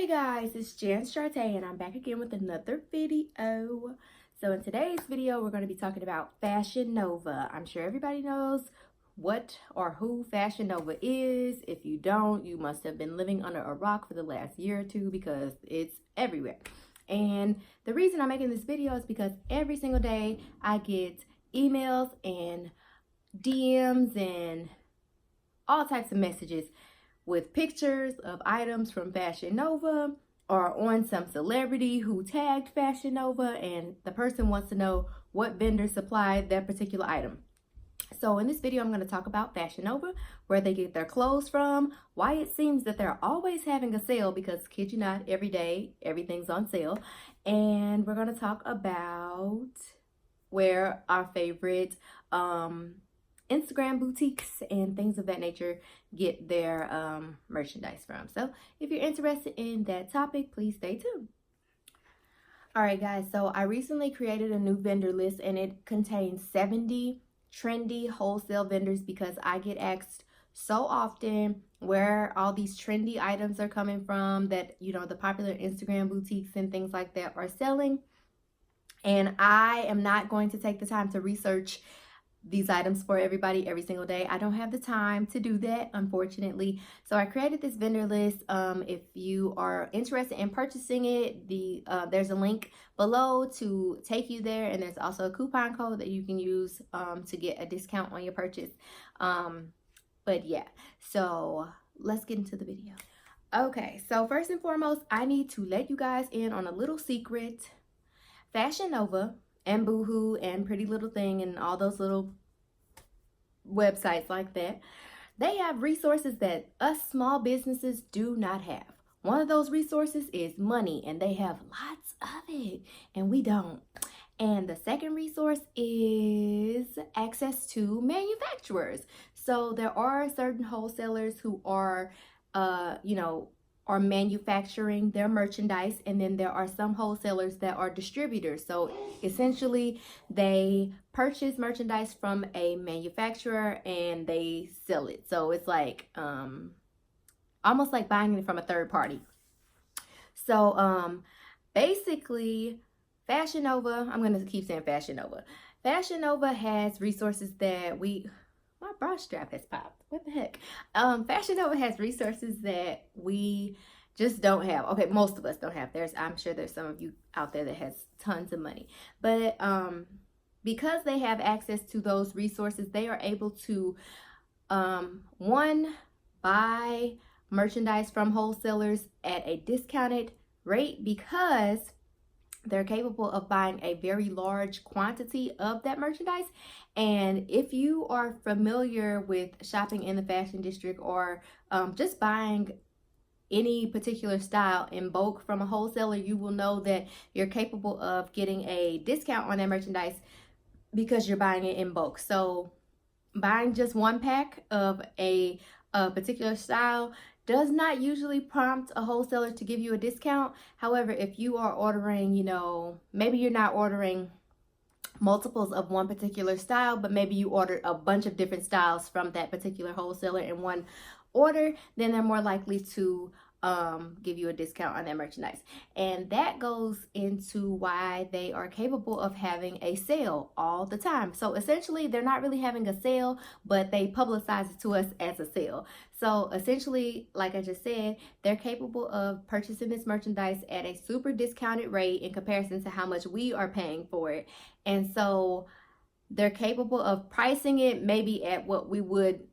Hey guys, it's Jan Strate and I'm back again with another video. So in today's video, we're going to be talking about Fashion Nova. I'm sure everybody knows what or who Fashion Nova is. If you don't, you must have been living under a rock for the last year or two because it's everywhere. And the reason I'm making this video is because every single day I get emails and DMs and all types of messages with pictures of items from Fashion Nova or on some celebrity who tagged Fashion Nova, and the person wants to know what vendor supplied that particular item. So in this video, I'm going to talk about Fashion Nova, where they get their clothes from, why it seems that they're always having a sale, because kid you not, every day, everything's on sale. And we're going to talk about where our favorite Instagram boutiques and things of that nature get their merchandise from. So if you're interested in that topic, please stay tuned. All right, guys, so I recently created a new vendor list and it contains 70 trendy wholesale vendors because I get asked so often where all these trendy items are coming from that, you know, the popular Instagram boutiques and things like that are selling. And I am not going to take the time to research these items for everybody every single day. I don't have the time to do that, unfortunately. So I created this vendor list. If you are interested in purchasing it, there's a link below to take you there, and there's also a coupon code that you can use to get a discount on your purchase. But yeah, so let's get into the video. Okay, so first and foremost, I need to let you guys in on a little secret. Fashion Nova and Boohoo and Pretty Little Thing and all those little websites like that, they have resources that us small businesses do not have. One of those resources is money, and they have lots of it and we don't. And the second resource is access to manufacturers. So there are certain wholesalers who are are manufacturing their merchandise, and then there are some wholesalers that are distributors. So essentially they purchase merchandise from a manufacturer and they sell it. So it's like almost like buying it from a third party. So basically Fashion Nova, I'm going to keep saying Fashion Nova. Fashion Nova has resources that my bra strap has popped. What the heck? Fashion Nova has resources that we just don't have. Okay, most of us don't have. I'm sure there's some of you out there that has tons of money. But because they have access to those resources, they are able to one, buy merchandise from wholesalers at a discounted rate because they're capable of buying a very large quantity of that merchandise. And if you are familiar with shopping in the fashion district or just buying any particular style in bulk from a wholesaler, you will know that you're capable of getting a discount on that merchandise because you're buying it in bulk. So buying just one pack of a particular style does not usually prompt a wholesaler to give you a discount. However, if you are ordering, maybe you're not ordering multiples of one particular style, but maybe you ordered a bunch of different styles from that particular wholesaler in one order, then they're more likely to give you a discount on that merchandise. And that goes into why they are capable of having a sale all the time. So essentially they're not really having a sale, but they publicize it to us as a sale. So essentially, like I just said, they're capable of purchasing this merchandise at a super discounted rate in comparison to how much we are paying for it. And so they're capable of pricing it maybe at what we would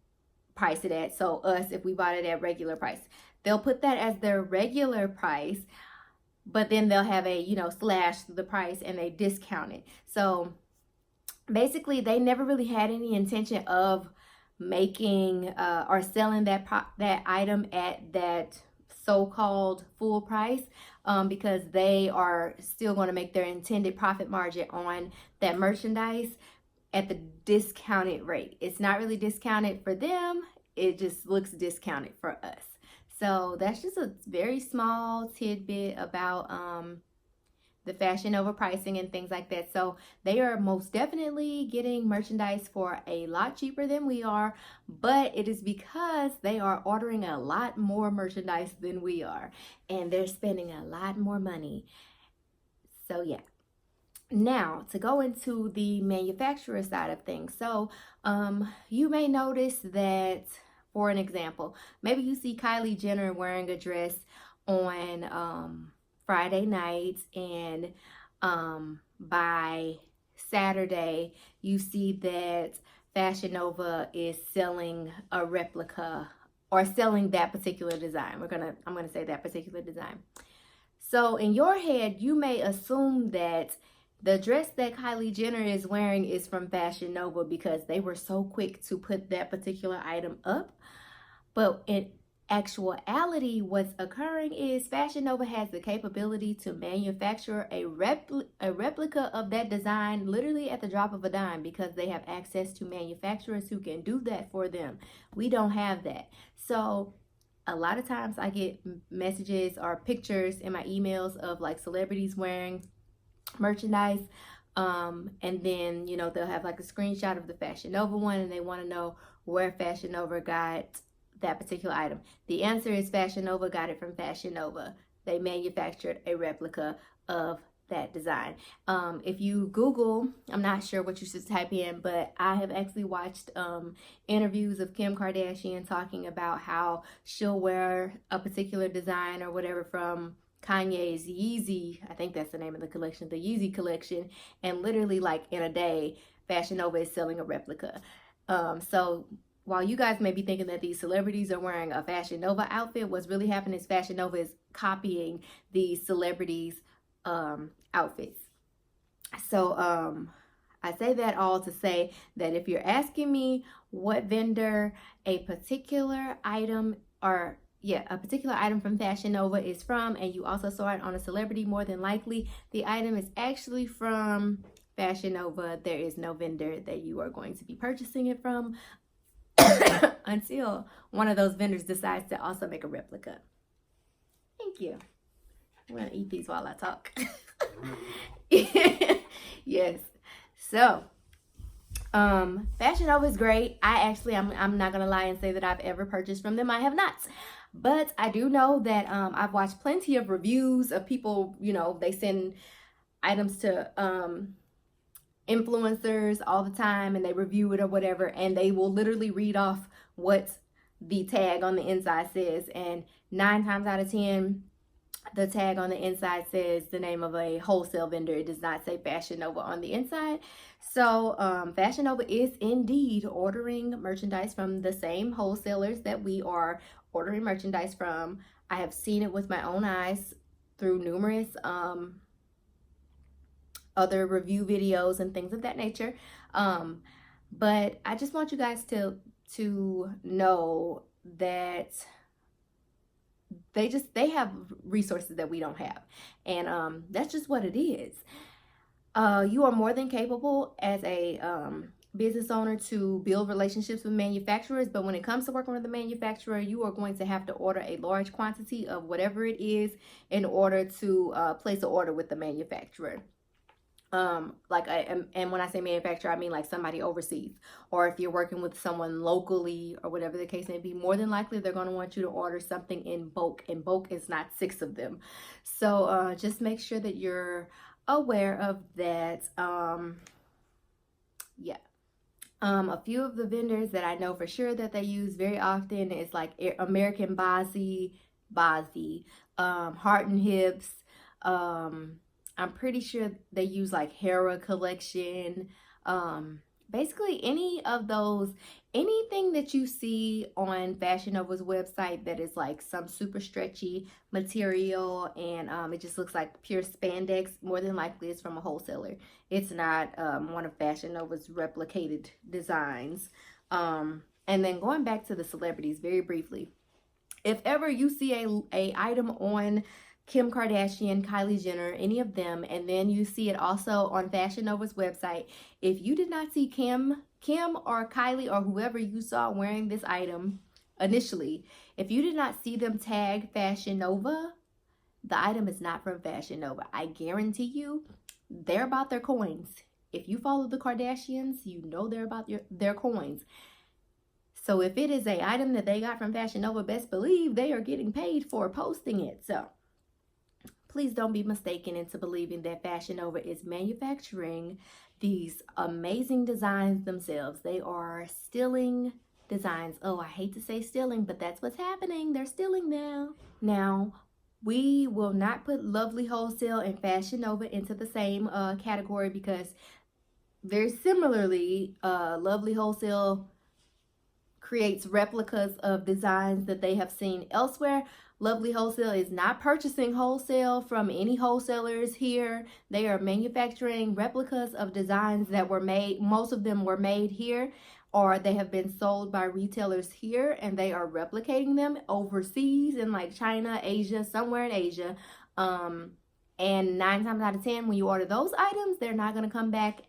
price it at. So us, if we bought it at regular price, they'll put that as their regular price, but then they'll have a, slash the price and they discount it. So basically they never really had any intention of making or selling that item at that so-called full price because they are still going to make their intended profit margin on that merchandise at the discounted rate. It's not really discounted for them, it just looks discounted for us. So that's just a very small tidbit about the Fashion Nova pricing and things like that. So they are most definitely getting merchandise for a lot cheaper than we are, but it is because they are ordering a lot more merchandise than we are, and they're spending a lot more money. So yeah. Now, to go into the manufacturer side of things. So you may notice that, for an example, maybe you see Kylie Jenner wearing a dress on Friday nights, and by Saturday you see that Fashion Nova is selling a replica, or selling that particular design. I'm gonna say that particular design. So in your head, you may assume that the dress that Kylie Jenner is wearing is from Fashion Nova because they were so quick to put that particular item up. But in actuality, what's occurring is Fashion Nova has the capability to manufacture a replica of that design literally at the drop of a dime, because they have access to manufacturers who can do that for them. We don't have that. So a lot of times I get messages or pictures in my emails of like celebrities wearing merchandise, and then they'll have like a screenshot of the Fashion Nova one, and they want to know where Fashion Nova got that particular item. The answer is Fashion Nova got it from Fashion Nova. They manufactured a replica of that design. If you Google, I'm not sure what you should type in, but I have actually watched interviews of Kim Kardashian talking about how she'll wear a particular design or whatever from Kanye's Yeezy, I think that's the name of the collection, the Yeezy collection, and literally like in a day, Fashion Nova is selling a replica. So while you guys may be thinking that these celebrities are wearing a Fashion Nova outfit, what's really happening is Fashion Nova is copying these celebrities' outfits. So I say that all to say that if you're asking me what vendor a particular item from Fashion Nova is from, and you also saw it on a celebrity, more than likely the item is actually from Fashion Nova. There is no vendor that you are going to be purchasing it from until one of those vendors decides to also make a replica. Thank you. I'm gonna eat these while I talk. Yes. So Fashion Nova is great. I'm not gonna lie and say that I've ever purchased from them. I have not. But I do know that I've watched plenty of reviews of people, they send items to influencers all the time, and they review it or whatever, and they will literally read off what the tag on the inside says, and 9 times out of 10 the tag on the inside says the name of a wholesale vendor. It does not say Fashion Nova on the inside. So Fashion Nova is indeed ordering merchandise from the same wholesalers that we are ordering merchandise from. I have seen it with my own eyes through numerous other review videos and things of that nature. But I just want you guys to know that they have resources that we don't have, and that's just what it is. You are more than capable as a business owner to build relationships with manufacturers, but when it comes to working with a manufacturer, you are going to have to order a large quantity of whatever it is in order to place an order with the manufacturer. And when I say manufacturer, I mean like somebody overseas, or if you're working with someone locally or whatever the case may be, more than likely they're going to want you to order something in bulk, and bulk is not 6 of them. So just make sure that you're aware of that. A few of the vendors that I know for sure that they use very often is like American Bozzy, Heart and Hips. I'm pretty sure they use like Hera collection. Basically any of those, anything that you see on Fashion Nova's website that is like some super stretchy material and it just looks like pure spandex, more than likely it's from a wholesaler. It's not one of Fashion Nova's replicated designs. And then going back to the celebrities very briefly, if ever you see a item on Kim Kardashian, Kylie Jenner, any of them, and then you see it also on Fashion Nova's website, if you did not see Kim or Kylie or whoever you saw wearing this item initially, if you did not see them tag Fashion Nova, the item is not from Fashion Nova. I guarantee you they're about their coins. If you follow the Kardashians, you know they're about their coins. So if it is an item that they got from Fashion Nova, best believe they are getting paid for posting it. So please don't be mistaken into believing that Fashion Nova is manufacturing these amazing designs themselves. They are stealing designs. Oh, I hate to say stealing, but that's what's happening. They're stealing now. Now, we will not put Lovely Wholesale and Fashion Nova into the same category, because very similarly, Lovely Wholesale creates replicas of designs that they have seen elsewhere. Lovely Wholesale is not purchasing wholesale from any wholesalers here. They are manufacturing replicas of designs that were made, most of them were made here, or they have been sold by retailers here, and they are replicating them overseas in like China, Asia, somewhere in Asia. And 9 times out of 10, when you order those items, they're not going to come back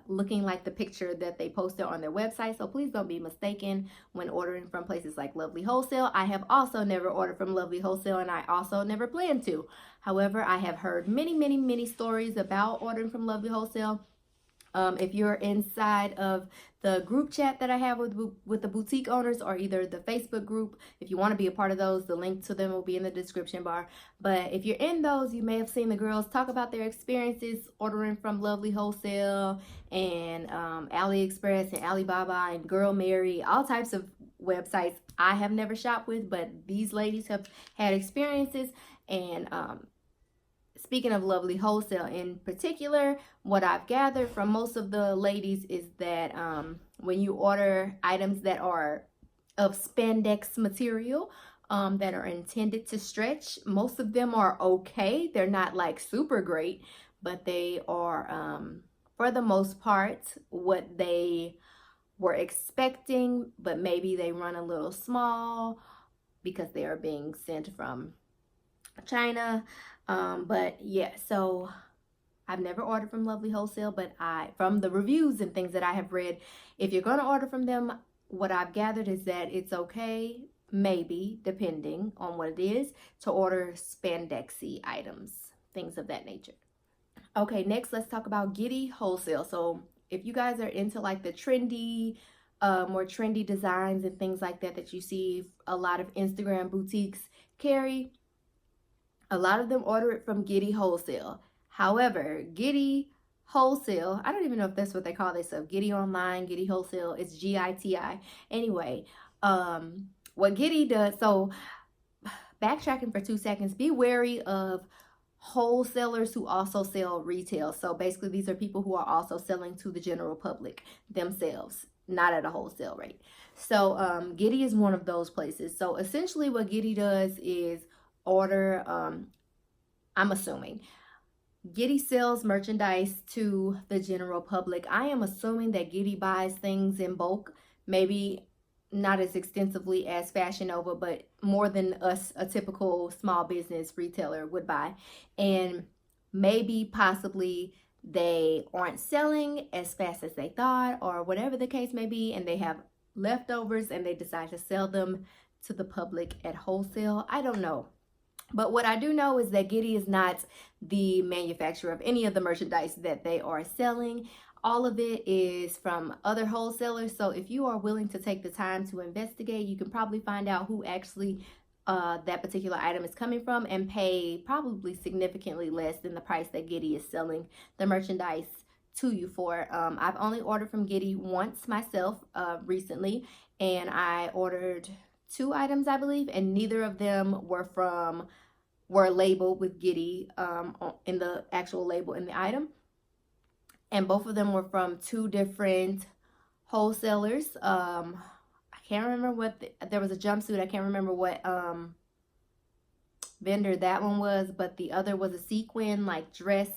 looking like the picture that they posted on their website. So please don't be mistaken when ordering from places like Lovely Wholesale. I have also never ordered from Lovely Wholesale, and I also never plan to. However, I have heard many stories about ordering from Lovely Wholesale. If you're inside of the group chat that I have with the boutique owners, or either the Facebook group, if you want to be a part of those, the link to them will be in the description bar. But if you're in those, you may have seen the girls talk about their experiences ordering from Lovely Wholesale and AliExpress and Alibaba and Girl Mary, all types of websites I have never shopped with, but these ladies have had experiences. And speaking of Lovely Wholesale in particular, what I've gathered from most of the ladies is that when you order items that are of spandex material, that are intended to stretch, most of them are okay. They're not like super great, but they are, for the most part, what they were expecting, but maybe they run a little small because they are being sent from China. But yeah, so I've never ordered from Lovely Wholesale, but from the reviews and things that I have read, if you're going to order from them, what I've gathered is that it's okay, maybe, depending on what it is, to order spandexy items, things of that nature. Okay, next let's talk about Giddy Wholesale. So if you guys are into like the trendy, more trendy designs and things like that you see a lot of Instagram boutiques carry, a lot of them order it from Giddy Wholesale. However, Giddy Wholesale, I don't even know if that's what they call themselves. Giddy Online, Giddy Wholesale, it's G-I-T-I. Anyway, what Giddy does, so backtracking for 2 seconds, be wary of wholesalers who also sell retail. So basically these are people who are also selling to the general public themselves, not at a wholesale rate. So Giddy is one of those places. So essentially what Giddy does is order, I'm assuming Giddy sells merchandise to the general public. I am assuming that Giddy buys things in bulk, maybe not as extensively as Fashion Nova, but more than a typical small business retailer would buy. And maybe possibly they aren't selling as fast as they thought, or whatever the case may be, and they have leftovers and they decide to sell them to the public at wholesale. I don't know. But what I do know is that Giddy is not the manufacturer of any of the merchandise that they are selling. All of it is from other wholesalers. So if you are willing to take the time to investigate, you can probably find out who actually that particular item is coming from, and pay probably significantly less than the price that Giddy is selling the merchandise to you for. I've only ordered from Giddy once myself recently, and I ordered 2 items, I believe, and neither of them were labeled with Giddy in the actual label in the item. And both of them were from 2 different wholesalers. I can't remember what, there was a jumpsuit. I can't remember what vendor that one was, but the other was a sequin like dress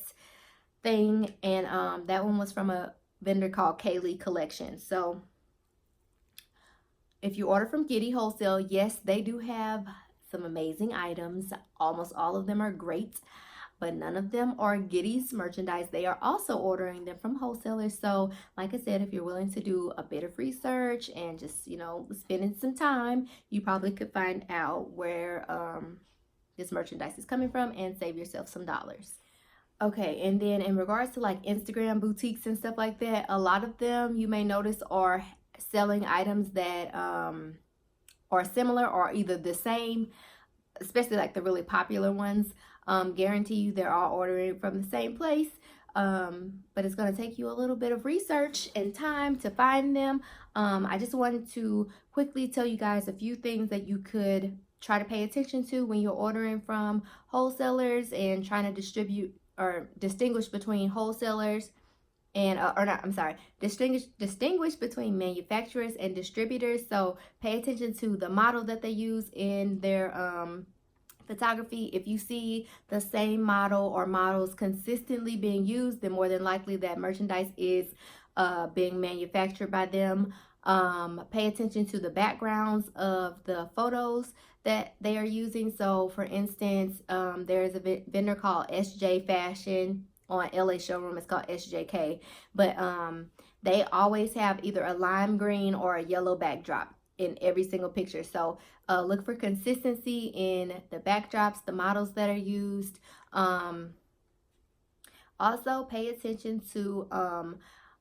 thing. And that one was from a vendor called Kaylee Collection. So if you order from Giddy Wholesale, yes, they do have some amazing items. Almost all of them are great, but none of them are Giddy's merchandise. They are also ordering them from wholesalers. So like I said, if you're willing to do a bit of research and just, you know, spending some time, you probably could find out where this merchandise is coming from and save yourself some dollars. Okay, and then in regards to like Instagram boutiques and stuff like that, a lot of them you may notice are selling items that are similar or either the same, especially like the really popular ones. Guarantee you they're all ordering from the same place. But it's going to take you a little bit of research and time to find them. I just wanted to quickly tell you guys a few things that you could try to pay attention to when you're ordering from wholesalers and trying to distribute or distinguish between wholesalers and distinguish between manufacturers and distributors. So pay attention to the model that they use in their photography. If you see the same model or models consistently being used, then more than likely that merchandise is being manufactured by them. Pay attention to the backgrounds of the photos that they are using. So for instance, there's a vendor called SJ Fashion on LA Showroom. It's called SJK, but they always have either a lime green or a yellow backdrop in every single picture. So look for consistency in the backdrops, the models that are used. Also pay attention to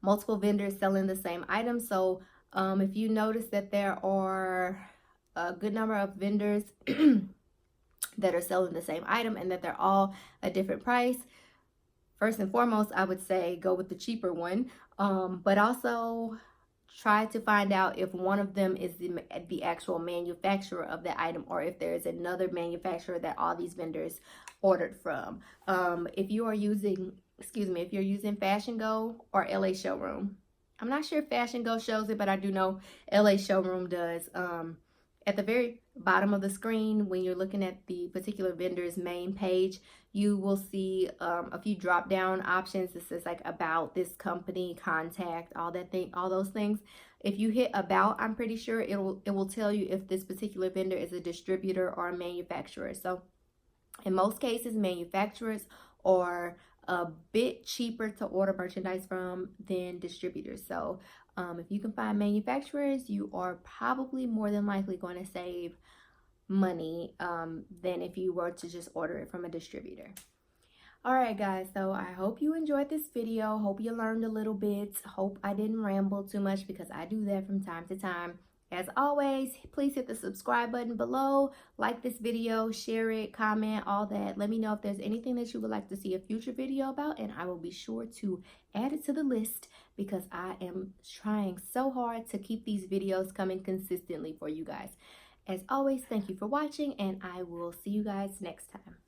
multiple vendors selling the same item. So if you notice that there are a good number of vendors that are selling the same item and that they're all a different price, first and foremost, I would say go with the cheaper one, but also try to find out if one of them is the actual manufacturer of the item, or if there is another manufacturer that all these vendors ordered from. If you are using, if you're using Fashion Go or LA Showroom, I'm not sure if Fashion Go shows it, but I do know LA Showroom does. At the very bottom of the screen, when you're looking at the particular vendor's main page, you will see a few drop down options. This is like about this company, contact, all those things. If you hit about, I'm pretty sure it will tell you if this particular vendor is a distributor or a manufacturer. So in most cases, manufacturers are a bit cheaper to order merchandise from than distributors. So if you can find manufacturers, you are probably more than likely going to save money than if you were to just order it from a distributor. All right, guys, so I hope you enjoyed this video. Hope you learned a little bit. Hope I didn't ramble too much, because I do that from time to time. As always, please hit the subscribe button below, like this video, share it, comment, all that. Let me know if there's anything that you would like to see a future video about, and I will be sure to add it to the list, because I am trying so hard to keep these videos coming consistently for you guys. As always, thank you for watching, and I will see you guys next time.